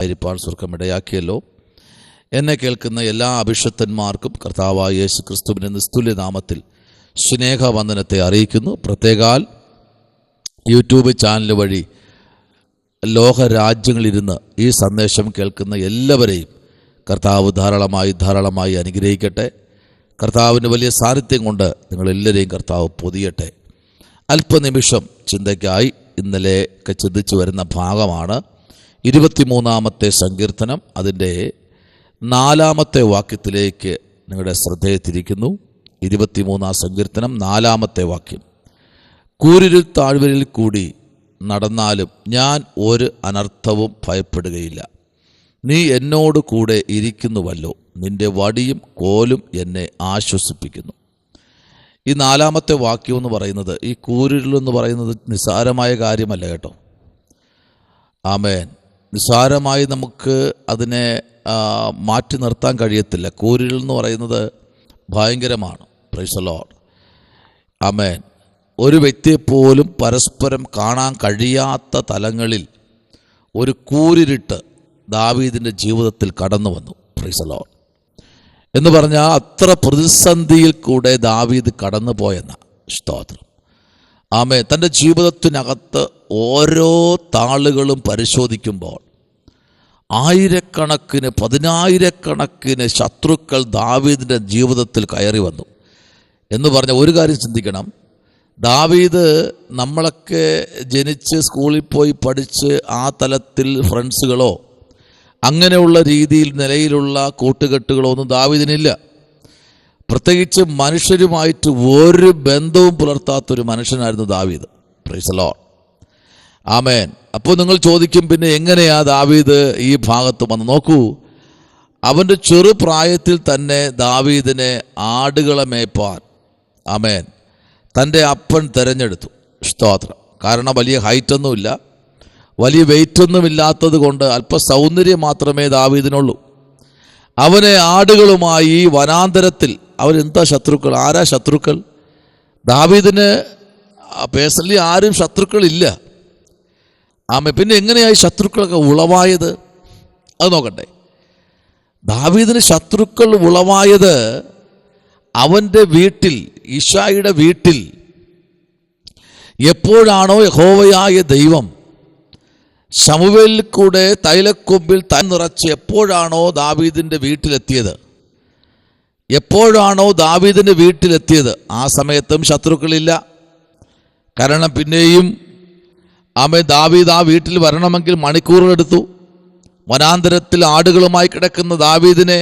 ആയിരിക്കാൻ സ്വർഗമിടയാക്കിയല്ലോ. എന്നെ കേൾക്കുന്ന എല്ലാ അഭിഷക്തന്മാർക്കും കർത്താവായ യേശു ക്രിസ്തുവിൻ്റെ നിസ്തുല്യ നാമത്തിൽ സ്നേഹവന്ദനത്തെ അറിയിക്കുന്നു. പ്രത്യേകാൽ യൂട്യൂബ് ചാനൽ വഴി ലോകരാജ്യങ്ങളിലിരുന്ന് ഈ സന്ദേശം കേൾക്കുന്ന എല്ലാവരെയും കർത്താവ് ധാരാളമായി അനുഗ്രഹിക്കട്ടെ. കർത്താവിൻ്റെ വലിയ സാന്നിധ്യം കൊണ്ട് നിങ്ങളെല്ലാവരെയും കർത്താവ് പൊതിയട്ടെ. അല്പനിമിഷം ചിന്തയ്ക്കായി ഇന്നലെയൊക്കെ ചിന്തിച്ചു വരുന്ന ഭാഗമാണ് 23-ാമത്തെ സങ്കീർത്തനം. അതിൻ്റെ 4-ാമത്തെ വാക്യത്തിലേക്ക് നിങ്ങളുടെ ശ്രദ്ധയെ തിരിക്കുന്നു. 23-ാം സങ്കീർത്തനം 4-ാമത്തെ വാക്യം. കൂരിരുൾ താഴ്വരയിൽ കൂടി നടന്നാലും ഞാൻ ഒരു അനർത്ഥവും ഭയപ്പെടുകയില്ല. നീ എന്നോട് കൂടെ ഇരിക്കുന്നുവല്ലോ, നിന്റെ വടിയും കോലും എന്നെ ആശ്വസിപ്പിക്കുന്നു. ഈ 4-ാമത്തെ വാക്യം എന്ന് പറയുന്നത്, ഈ കൂരിരുൾ എന്ന് പറയുന്നത് നിസ്സാരമായ കാര്യമല്ല കേട്ടോ. ആമേൻ. നിസ്സാരമായി നമുക്ക് അതിനെ മാറ്റി നിർത്താൻ കഴിയത്തില്ല. കൂരിരുൾ എന്ന് പറയുന്നത് ഭയങ്കരമാണ്. Praise the lord. ആമേൻ. ഒരു വ്യക്തിയെപ്പോലും പരസ്പരം കാണാൻ കഴിയാത്ത തലങ്ങളിൽ ഒരു കൂരിരുട്ട് ദാവീദിൻ്റെ ജീവിതത്തിൽ കടന്നു വന്നു. Price the Lord. എന്ന് പറഞ്ഞാൽ അത്ര പ്രതിസന്ധിയിൽ കൂടെ ദാവീദ് കടന്നു പോയെന്ന സ്തോത്രം. ആമേൻ. തൻ്റെ ജീവിതത്തിനകത്ത് ഓരോ താളുകളും പരിശോധിക്കുമ്പോൾ ആയിരക്കണക്കിന് 10,000-കണക്കിന് ശത്രുക്കൾ ദാവീദിൻ്റെ ജീവിതത്തിൽ കയറി വന്നു. എന്ന് പറഞ്ഞ ഒരു കാര്യം ചിന്തിക്കണം. ദാവീദ് നമ്മളൊക്കെ ജനിച്ച് സ്കൂളിൽ പോയി പഠിച്ച് ആ തലത്തിൽ ഫ്രണ്ട്സുകളോ അങ്ങനെയുള്ള രീതിയിൽ നിലയിലുള്ള കൂട്ടുകെട്ടുകളോ ഒന്നും ദാവീദിനില്ല. പ്രത്യേകിച്ച് മനുഷ്യരുമായിട്ട് ഒരു ബന്ധവും പുലർത്താത്തൊരു മനുഷ്യനായിരുന്നു ദാവീദ്. Praise the lord. ആമേൻ. അപ്പോൾ നിങ്ങൾ ചോദിക്കും, പിന്നെ എങ്ങനെയാ ദാവീദ് ഈ ഭാഗത്ത് വന്ന്? നോക്കൂ, അവൻ്റെ ചെറുപ്രായത്തിൽ തന്നെ ദാവീദിനെ ആടുകളെ മേയ്പ്പാൻ ആമേൻ തൻ്റെ അപ്പൻ തിരഞ്ഞെടുത്തു. സ്തോത്രം. കാരണം വലിയ ഹൈറ്റൊന്നുമില്ല, വലിയ വെയിറ്റൊന്നും ഇല്ലാത്തത് കൊണ്ട് അല്പ സൗന്ദര്യം മാത്രമേ ദാവീദിനുള്ളൂ. അവനെ ആടുകളുമായി വനാന്തരത്തിൽ അവരെന്താ ശത്രുക്കൾ? ആരാ ശത്രുക്കൾ? ദാവീദിന് പേഴ്സണലി ആരും ശത്രുക്കളില്ല. പിന്നെ എങ്ങനെയായി ശത്രുക്കളൊക്കെ ഉളവായത്? അത് നോക്കട്ടെ. ദാവീദിന് ശത്രുക്കൾ ഉളവായത് അവൻ്റെ വീട്ടിൽ, ഇശായിയുടെ വീട്ടിൽ എപ്പോഴാണോ യഹോവയായ ദൈവം ശമൂവേലിൽ കൂടെ തൈലക്കൊമ്പിൽ താൻ നിറച്ച് എപ്പോഴാണോ ദാവീദിൻ്റെ വീട്ടിലെത്തിയത്, ആ സമയത്തും ശത്രുക്കളില്ല. കാരണം പിന്നെയും ദാവീദ് ആ വീട്ടിൽ വരണമെങ്കിൽ മണിക്കൂറുകളെടുത്തു. വനാന്തരത്തിൽ ആടുകളുമായി കിടക്കുന്ന ദാവീദിനെ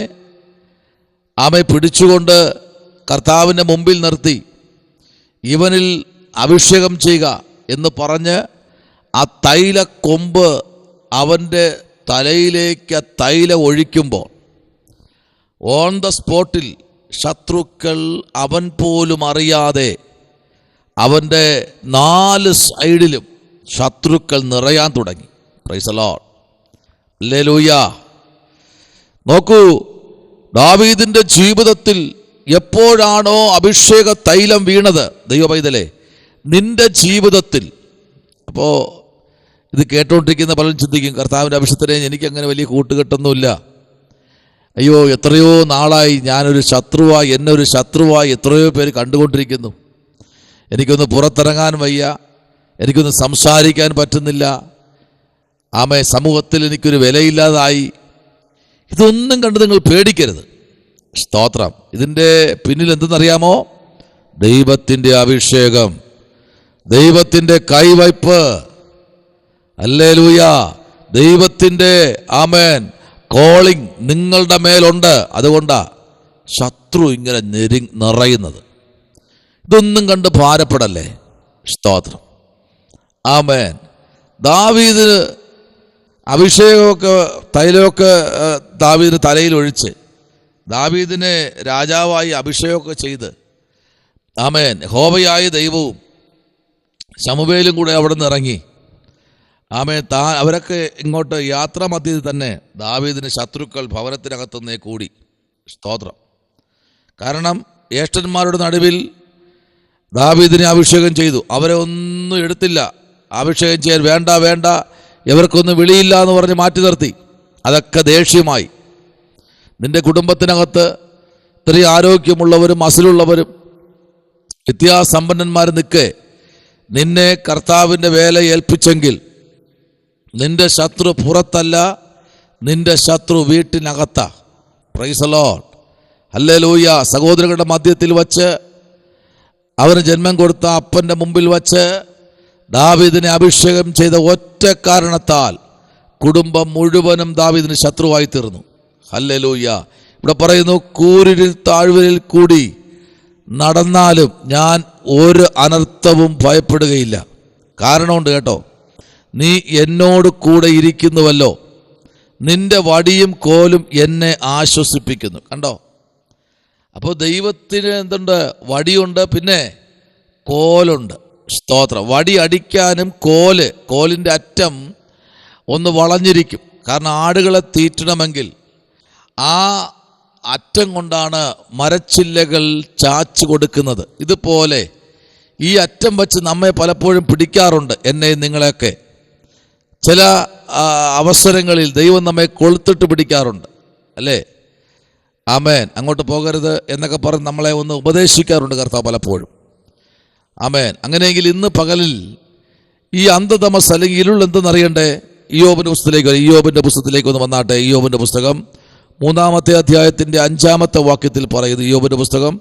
പിടിച്ചുകൊണ്ട് കർത്താവിൻ്റെ മുമ്പിൽ നിർത്തി ഇവനിൽ അഭിഷേകം ചെയ്യുക എന്ന് പറഞ്ഞ് ആ തൈലക്കൊമ്പ് അവൻ്റെ തലയിലേക്ക് തൈലം ഒഴിക്കുമ്പോൾ ഓൺ ദ സ്പോട്ടിൽ ശത്രുക്കൾ അവൻ പോലും അറിയാതെ അവൻ്റെ 4 സൈഡിലും ശത്രുക്കൾ നിറയാൻ തുടങ്ങി. Price the lord. ഹല്ലേലൂയ. നോക്കൂ, ദാവീദിൻ്റെ ജീവിതത്തിൽ എപ്പോഴാണോ അഭിഷേക തൈലം വീണത്, ദൈവപൈതലേ, നിന്റെ ജീവിതത്തിൽ. അപ്പോൾ ഇത് കേട്ടോണ്ടിരിക്കുന്ന പലരും ചിന്തിക്കും, കർത്താവിൻ്റെ അഭിഷേകത്തിനെ എനിക്കങ്ങനെ വലിയ കൂട്ടുകെട്ടൊന്നുമില്ല. അയ്യോ, എത്രയോ നാളായി ഞാനൊരു ശത്രുവായി, എന്നെ ഒരു ശത്രുവായി എത്രയോ പേര് കണ്ടുകൊണ്ടിരിക്കുന്നു. എനിക്കൊന്ന് പുറത്തിറങ്ങാൻ വയ്യ, എനിക്കൊന്ന് സംസാരിക്കാൻ പറ്റുന്നില്ല. സമൂഹത്തിൽ എനിക്കൊരു വിലയില്ലാതായി. ഇതൊന്നും കണ്ട് നിങ്ങൾ പേടിക്കരുത്. സ്തോത്രം. ഇതിൻ്റെ പിന്നിൽ എന്തെന്നറിയാമോ? ദൈവത്തിൻ്റെ അഭിഷേകം, ദൈവത്തിൻ്റെ കൈവയ്പ്. ഹല്ലേലൂയ. ദൈവത്തിൻ്റെ ആമേൻ കോളിംഗ് നിങ്ങളുടെ മേലുണ്ട്. അതുകൊണ്ടാ ശത്രു ഇങ്ങനെ നിറയുന്നത്. ഇതൊന്നും കണ്ട് ഭാരപ്പെടല്ലേ. സ്തോത്രം. ആമേൻ. ദാവീദിന് അഭിഷേകമൊക്കെ തൈലമൊക്കെ ദാവീദിന് തലയിൽ ഒഴിച്ച് ദാവീദിനെ രാജാവായി അഭിഷേകമൊക്കെ ചെയ്ത് ആമേൻ യഹോവയായ ദൈവവും ശമൂവേലും കൂടെ അവിടെ നിന്ന് ഇറങ്ങി. അവരൊക്കെ ഇങ്ങോട്ട് യാത്രാമധ്യത്തിൽ തന്നെ ദാവീദിന് ശത്രുക്കൾ ഭവനത്തിനകത്തുനിന്നേ കൂടി. സ്തോത്രം. കാരണം ജ്യേഷ്ഠന്മാരുടെ നടുവിൽ ദാവീദിനെ അഭിഷേകം ചെയ്തു. അവരെ ഒന്നും എടുത്തില്ല. അഭിഷേകം ചെയ്യാൻ വേണ്ട, ഇവർക്കൊന്നും വിളിയില്ല എന്ന് പറഞ്ഞ് മാറ്റി നിർത്തി. അതൊക്കെ ദേഷ്യമായി. നിന്റെ കുടുംബത്തിനകത്ത് ഇത്രയും ആരോഗ്യമുള്ളവരും അസിലുള്ളവരും വിദ്യാസമ്പന്നന്മാർ നിൽക്കെ നിന്നെ കർത്താവിൻ്റെ വേല ഏൽപ്പിച്ചെങ്കിൽ നിന്റെ ശത്രു പുറത്തല്ല, നിന്റെ ശത്രു വീട്ടിനകത്താ. Praise the lord, hallelujah. സഹോദരങ്ങളുടെ മധ്യത്തിൽ വച്ച്, അവന് ജന്മം കൊടുത്ത അപ്പൻ്റെ മുമ്പിൽ വച്ച് ദാവീദിനെ അഭിഷേകം ചെയ്ത ഒറ്റ കാരണത്താൽ കുടുംബം മുഴുവനും ദാവീദിന് ശത്രുവായി തീർന്നു. ഹല്ലേലൂയ. ഇവിടെ പറയുന്നു, കൂരിരുൾ താഴ്വരയിൽ കൂടി നടന്നാലും ഞാൻ ഒരു അനർത്ഥവും ഭയപ്പെടുകയില്ല. കാരണമുണ്ട് കേട്ടോ, നീ എന്നോട് കൂടെ ഇരിക്കുന്നുവല്ലോ, നിന്റെ വടിയും കോലും എന്നെ ആശ്വസിപ്പിക്കുന്നു. കണ്ടോ? അപ്പോൾ ദൈവത്തിന് എന്തുണ്ട്? വടിയുണ്ട്, പിന്നെ കോലുണ്ട്. സ്തോത്രം. വടി അടിക്കാനും കോലിൻ്റെ അറ്റം ഒന്ന് വളഞ്ഞിരിക്കും. കാരണം ആടുകളെ തീറ്റണമെങ്കിൽ ആ അറ്റം കൊണ്ടാണ് മരച്ചില്ലകൾ ചാച്ചു കൊടുക്കുന്നത്. ഇതുപോലെ ഈ അറ്റം വച്ച് നമ്മെ പലപ്പോഴും പിടിക്കാറുണ്ട്, എന്നെ നിങ്ങളെയൊക്കെ. ചില അവസരങ്ങളിൽ ദൈവം നമ്മെ കൊളുത്തിട്ട് പിടിക്കാറുണ്ട്, അല്ലേ? ആമേൻ. അങ്ങോട്ട് പോകരുത് എന്നൊക്കെ പറഞ്ഞ് നമ്മളെ ഒന്ന് ഉപദേശിക്കാറുണ്ട് കർത്താവ് പലപ്പോഴും. ആമേൻ. അങ്ങനെയെങ്കിൽ ഇന്ന് പകലിൽ ഈ അന്ധതമസ് അല്ലെങ്കിൽ ഇരുൾ എന്തെന്നറിയണ്ടേ? ഇയ്യോബിൻ്റെ പുസ്തകത്തിലേക്ക് ഒന്ന് വന്നാട്ടെ. ഇയ്യോബിൻ്റെ പുസ്തകം 3-ാമത്തെ അധ്യായത്തിൻ്റെ 5-ാമത്തെ വാക്യത്തിൽ പറയുന്നു. ഇയ്യോബിൻ്റെ പുസ്തകം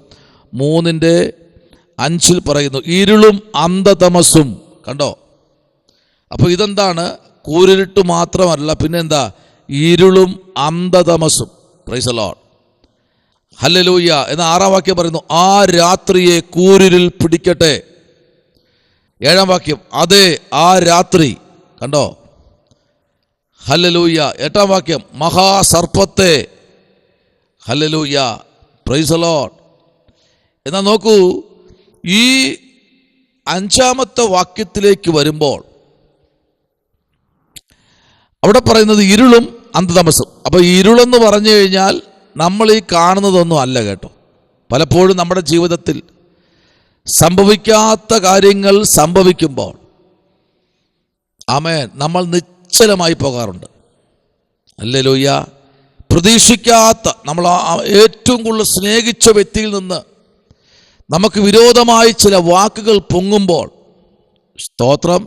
3:5 പറയുന്നു, ഇരുളും അന്ധതമസും. കണ്ടോ? അപ്പോൾ ഇതെന്താണ്? കൂരിരുട്ട് മാത്രമല്ല, പിന്നെന്താ? ഇരുളും അന്ധതമസും. Praise the lord, hallelujah. എന്ന 6-ാം വാക്യം പറയുന്നു, ആ രാത്രിയെ കൂരിരുൾ പിടിക്കട്ടെ. 7-ാം വാക്യം, അതെ ആ രാത്രി. കണ്ടോ? ഹല്ലേലൂയ. 8-ാം വാക്യം, മഹാസർപ്പത്തെ. Hallelujah, praise the lord. എന്നാൽ നോക്കൂ, ഈ 5-ാമത്തെ വാക്യത്തിലേക്ക് വരുമ്പോൾ അവിടെ പറയുന്നത് ഇരുളും അന്ധതമസും. അപ്പോൾ ഇരുളെന്ന് പറഞ്ഞു കഴിഞ്ഞാൽ നമ്മൾ ഈ കാണുന്നതൊന്നും അല്ല കേട്ടോ. പലപ്പോഴും നമ്മുടെ ജീവിതത്തിൽ സംഭവിക്കാത്ത കാര്യങ്ങൾ സംഭവിക്കുമ്പോൾ ആമേൻ നമ്മൾ നിശ്ചലമായി പോകാറുണ്ട്. ഹല്ലേലൂയ. പ്രതീക്ഷിക്കാത്ത, നമ്മൾ ഏറ്റവും കൂടുതൽ സ്നേഹിച്ച വ്യക്തിയിൽ നിന്ന് നമുക്ക് വിരോധമായി ചില വാക്കുകൾ പൊങ്ങുമ്പോൾ, സ്തോത്രം,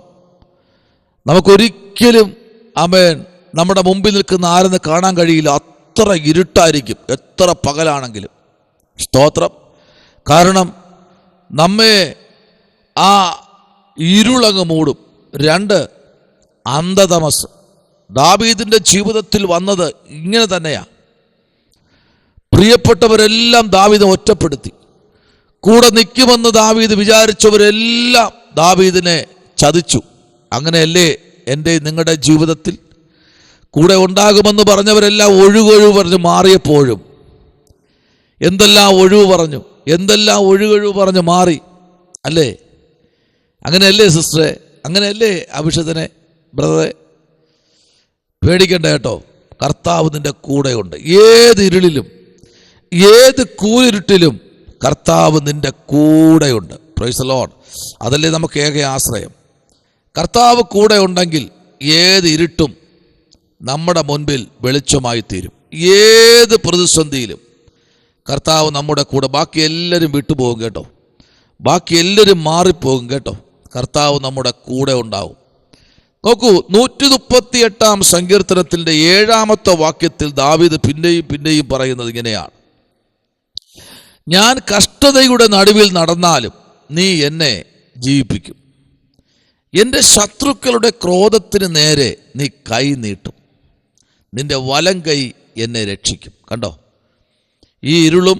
നമുക്കൊരിക്കലും ആമേൻ നമ്മുടെ മുമ്പിൽ നിൽക്കുന്ന ആരെന്ന് കാണാൻ കഴിയില്ല. അത്ര ഇരുട്ടായിരിക്കും, എത്ര പകലാണെങ്കിലും. സ്തോത്രം. കാരണം നമ്മെ ആ ഇരുളങ്ങ് മൂടും. 2, അന്ധതമസ്. ദാവീദിൻ്റെ ജീവിതത്തിൽ വന്നത് ഇങ്ങനെ തന്നെയാ. പ്രിയപ്പെട്ടവരെല്ലാം ദാവീദിനെ ഒറ്റപ്പെടുത്തി. കൂടെ നിൽക്കുമെന്ന് ദാവീദ് വിചാരിച്ചവരെല്ലാം ദാവീദിനെ ചതിച്ചു. അങ്ങനെയല്ലേ എൻ്റെ നിങ്ങളുടെ ജീവിതത്തിൽ? കൂടെ ഉണ്ടാകുമെന്ന് പറഞ്ഞവരെല്ലാം ഒഴുകൊഴിവ് പറഞ്ഞ് മാറിയപ്പോഴും എന്തെല്ലാം ഒഴിവ് പറഞ്ഞു, എന്തെല്ലാം ഒഴുകൊഴിവ് പറഞ്ഞ് മാറി, അല്ലേ? അങ്ങനെയല്ലേ സിസ്റ്ററെ? അങ്ങനെയല്ലേ അഭിഷേകനെ ബ്രദറെ? പേടിക്കണ്ട കേട്ടോ, കർത്താവ് നിൻ്റെ കൂടെയുണ്ട്. ഏത് ഇരുളിലും ഏത് കൂരിരുട്ടിലും കർത്താവ് നിൻ്റെ കൂടെയുണ്ട്. Price the Lord. അതല്ലേ നമുക്ക് ഏക ആശ്രയം. കർത്താവ് കൂടെ ഉണ്ടെങ്കിൽ ഏത് ഇരുട്ടും നമ്മുടെ മുൻപിൽ വെളിച്ചമായി തീരും. ഏത് പ്രതിസന്ധിയിലും കർത്താവ് നമ്മുടെ കൂടെ. ബാക്കി എല്ലാവരും വിട്ടുപോകും കേട്ടോ, ബാക്കി എല്ലാവരും മാറിപ്പോകും കേട്ടോ. കർത്താവ് നമ്മുടെ കൂടെ ഉണ്ടാവും. നോക്കൂ, 138-ാം സങ്കീർത്തനത്തിൻ്റെ 7-ാമത്തെ വാക്യത്തിൽ ദാവീദ് പിന്നെയും പറയുന്നത് ഇങ്ങനെയാണ്, ഞാൻ കഷ്ടതയുടെ നടുവിൽ നടന്നാലും നീ എന്നെ ജീവിപ്പിക്കും, എൻ്റെ ശത്രുക്കളുടെ ക്രോധത്തിന് നേരെ നീ കൈ നീട്ടും, നിന്റെ വലം കൈ എന്നെ രക്ഷിക്കും. കണ്ടോ? ഈ ഇരുളും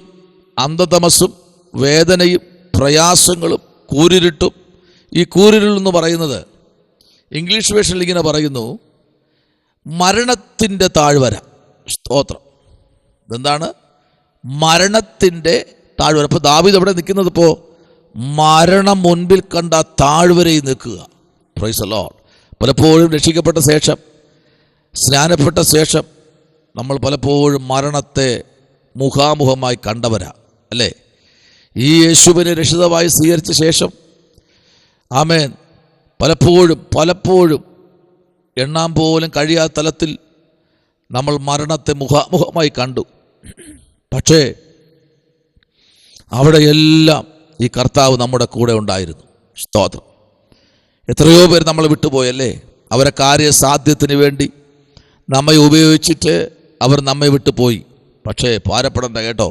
അന്ധതമസും വേദനയും പ്രയാസങ്ങളും കൂരിരുട്ടും. ഈ കൂരിരുൾ എന്ന് പറയുന്നത് ഇംഗ്ലീഷ് വേർഷനിൽ ഇങ്ങനെ പറയുന്നു, മരണത്തിൻ്റെ താഴ്വര. സ്തോത്രം. ഇതെന്താണ്? മരണത്തിൻ്റെ താഴ്വര. അപ്പോൾ ദാവീദ് എവിടെ നിൽക്കുന്നത്? ഇപ്പോൾ മരണം മുൻപിൽ കണ്ട താഴ്വരയിൽ നിൽക്കുക. Price the Lord. പലപ്പോഴും രക്ഷിക്കപ്പെട്ട ശേഷം, സ്നാനപ്പെട്ട ശേഷം നമ്മൾ പലപ്പോഴും മരണത്തെ മുഖാമുഖമായി കണ്ടവരാ, അല്ലേ? ഈ യേശുവിനെ രക്ഷിതമായി സ്വീകരിച്ച ശേഷം ആമേൻ പലപ്പോഴും എണ്ണാൻ പോലും കഴിയാത്ത തലത്തിൽ നമ്മൾ മരണത്തെ മുഖാമുഖമായി കണ്ടു. പക്ഷേ അവിടെയെല്ലാം ഈ കർത്താവ് നമ്മുടെ കൂടെ ഉണ്ടായിരുന്നു. സ്തോത്രം. എത്രയോ പേർ നമ്മളെ വിട്ടുപോയല്ലേ. അവരെ കാര്യസാധ്യത്തിന് വേണ്ടി നമ്മെ ഉപയോഗിച്ചിട്ട് അവർ നമ്മെ വിട്ടുപോയി. പക്ഷേ ഭാരപ്പെടേണ്ട കേട്ടോ.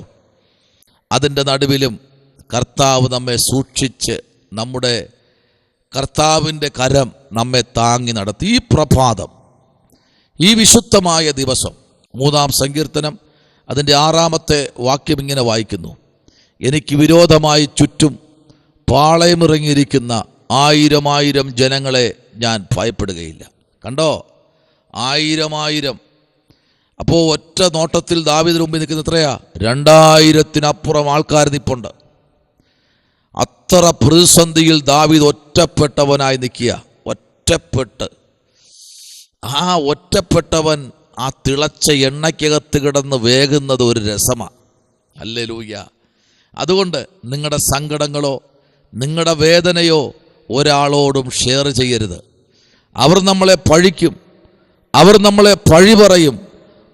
അതിൻ്റെ നടുവിലും കർത്താവ് നമ്മെ സൂക്ഷിച്ച്, നമ്മുടെ കർത്താവിൻ്റെ കരം നമ്മെ താങ്ങി നടത്തി. ഈ പ്രഭാതം, ഈ വിശുദ്ധമായ ദിവസം, 3-ാം സങ്കീർത്തനം അതിൻ്റെ 6-ാമത്തെ വാക്യം ഇങ്ങനെ വായിക്കുന്നു: എനിക്ക് വിരോധമായി ചുറ്റും പാളയമിറങ്ങിയിരിക്കുന്ന 1000 ജനങ്ങളെ ഞാൻ ഭയപ്പെടുകയില്ല. കണ്ടോ, 1000. അപ്പോൾ ഒറ്റ നോട്ടത്തിൽ ദാവീദിന് മുമ്പിൽ നിൽക്കുന്ന എത്രയാ? 2000-നപ്പുറം ആൾക്കാർ നിൽപ്പുണ്ട്. അത്ര പ്രതിസന്ധിയിൽ ദാവീദ് ഒറ്റപ്പെട്ടവനായി നിൽക്കുക. ഒറ്റപ്പെട്ട്, ആ ഒറ്റപ്പെട്ടവൻ ആ തിളച്ച എണ്ണയ്ക്കകത്ത് കിടന്ന് വേകുന്നത് ഒരു രസമാണ്. ഹല്ലേലൂയ. അതുകൊണ്ട് നിങ്ങളുടെ സങ്കടങ്ങളോ നിങ്ങളുടെ വേദനയോ ഒരാളോടും ഷെയർ ചെയ്യരുത്. അവർ നമ്മളെ പഴിക്കും, അവർ നമ്മളെ പഴി പറയും,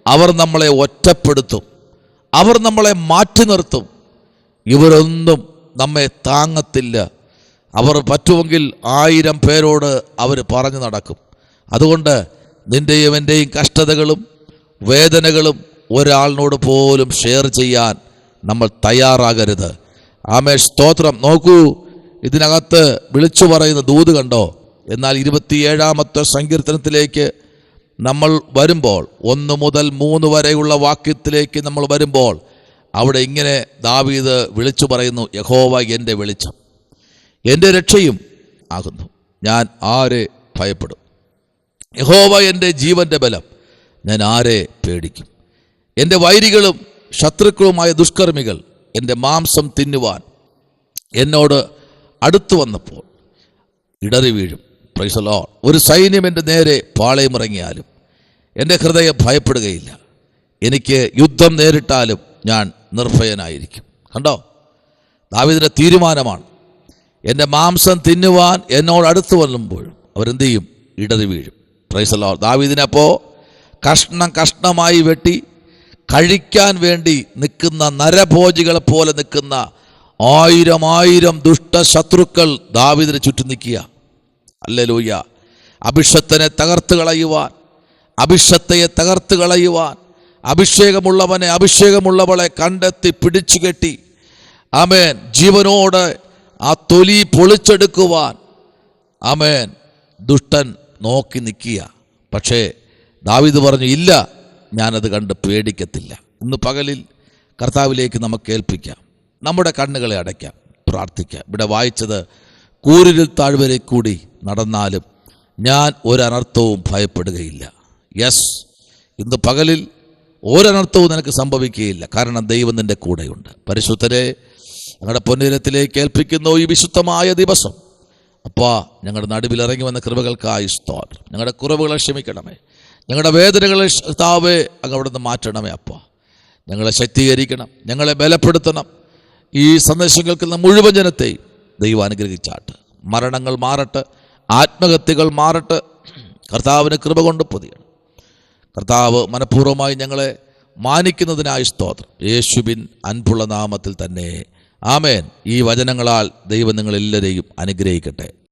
അവർ നമ്മളെ ഒറ്റപ്പെടുത്തും, അവർ നമ്മളെ മാറ്റി നിർത്തും. ഇവരൊന്നും നമ്മെ താങ്ങത്തില്ല. അവർ പറ്റുമെങ്കിൽ 1000 പേരോട് അവർ പറഞ്ഞു നടക്കും. അതുകൊണ്ട് നിൻ്റെയും എൻ്റെയും കഷ്ടതകളും വേദനകളും ഒരാളിനോട് പോലും ഷെയർ ചെയ്യാൻ നമ്മൾ തയ്യാറാകരുത്. ആമേ, സ്തോത്രം. നോക്കൂ, ഇതിനകത്ത് വിളിച്ചു പറയുന്ന ദൂത് കണ്ടോ. എന്നാൽ 27-ാമത്തെ സങ്കീർത്തനത്തിലേക്ക് നമ്മൾ വരുമ്പോൾ, 1 മുതൽ 3 വരെയുള്ള വാക്യത്തിലേക്ക് നമ്മൾ വരുമ്പോൾ, അവിടെ ഇങ്ങനെ ദാവീദ് വിളിച്ചു പറയുന്നു: യഹോവ എൻ്റെ വെളിച്ചം, എൻ്റെ രക്ഷയും ആകുന്നു, ഞാൻ ആരെ ഭയപ്പെടും? യഹോവ എൻ്റെ ജീവൻ്റെ ബലം, ഞാൻ ആരെ പേടിക്കും? എൻ്റെ വൈരികളും ശത്രുക്കളുമായ ദുഷ്കർമ്മികൾ എൻ്റെ മാംസം തിന്നുവാൻ എന്നോട് അടുത്തു വന്നപ്പോൾ ഇടറി വീഴും. Price the Lord. ഒരു സൈന്യം എൻ്റെ നേരെ പാളയമിറങ്ങിയാലും എൻ്റെ ഹൃദയം ഭയപ്പെടുകയില്ല. എനിക്ക് യുദ്ധം നേരിട്ടാലും ഞാൻ നിർഭയനായിരിക്കും. കണ്ടോ, ദാവീദിൻ്റെ തീരുമാനമാണ്. എൻ്റെ മാംസം തിന്നുവാൻ എന്നോട് അടുത്ത് വന്നുമ്പോഴും അവരെന്ത് ചെയ്യും? ഇടറി വീഴും. Price the Lord. ദാവീദിനപ്പോൾ കഷ്ണം കഷ്ണമായി വെട്ടി കഴിക്കാൻ വേണ്ടി നിൽക്കുന്ന നരഭോജികളെ പോലെ നിൽക്കുന്ന 1000 ദുഷ്ടശത്രുക്കൾ ദാവീദിന് ചുറ്റും നിൽക്കുക. ഹല്ലേലൂയ. അഭിഷക്തനെ തകർത്ത് കളയുവാൻ, അഭിഷക്തയെ തകർത്ത് കളയുവാൻ, അഭിഷേകമുള്ളവനെ അഭിഷേകമുള്ളവളെ കണ്ടെത്തി പിടിച്ചു കെട്ടി, ആമേൻ, ജീവനോട് ആ തൊലി പൊളിച്ചെടുക്കുവാൻ, ആമേൻ, ദുഷ്ടൻ നോക്കി നിൽക്കുക. പക്ഷേ ദാവീദ് പറഞ്ഞു, ഇല്ല, ഞാനത് കണ്ട് പേടിക്കത്തില്ല. ഇന്ന് പകലിൽ കർത്താവിലേക്ക് നമുക്ക് ഏൽപ്പിക്കാം, നമ്മുടെ കണ്ണുകളെ അടയ്ക്കാം, പ്രാർത്ഥിക്കാം. ഇവിടെ വായിച്ചത്, കൂരിരുൾ താഴ്വരെ കൂടി നടന്നാലും ഞാൻ ഒരനർത്ഥവും ഭയപ്പെടുകയില്ല. യെസ്, ഇന്ന് പകലിൽ ഒരനർത്ഥവും നിനക്ക് സംഭവിക്കുകയില്ല. കാരണം ദൈവം നിൻ്റെ കൂടെയുണ്ട്. പരിശുദ്ധരെ, ഞങ്ങളുടെ പൊന്നിരത്തിലേക്ക് ഏൽപ്പിക്കുന്നു ഈ വിശുദ്ധമായ ദിവസം. അപ്പാ, ഞങ്ങളുടെ നടുവിൽ ഇറങ്ങി വന്ന കൃപകൾക്കായി സ്തോത്രം. ഞങ്ങളുടെ കുറവുകളെ ക്ഷമിക്കണമേ, ഞങ്ങളുടെ വേദനകളെ കർത്താവേ അങ്ങ് അവിടെ നിന്ന് മാറ്റണമേ. അപ്പാ, ഞങ്ങളെ ശക്തീകരിക്കണം, ഞങ്ങളെ ബലപ്പെടുത്തണം. ഈ സന്ദേശം കേൾക്കുന്ന മുഴുവൻ ജനത്തെയും ദൈവം അനുഗ്രഹിച്ചാട്ട്. മരണങ്ങൾ മാറട്ടെ, ആത്മഹത്യകൾ മാറട്ടെ, കർത്താവിന് കൃപ കൊണ്ട് പൊതിയണം. കർത്താവ് മനഃപൂർവ്വമായി ഞങ്ങളെ മാനിക്കുന്നതിനായി സ്തോത്രം. യേശുവിൻ അൻപുള്ള നാമത്തിൽ തന്നെ ആമേൻ. ഈ വചനങ്ങളാൽ ദൈവം നിങ്ങളെല്ലാവരെയും അനുഗ്രഹിക്കട്ടെ.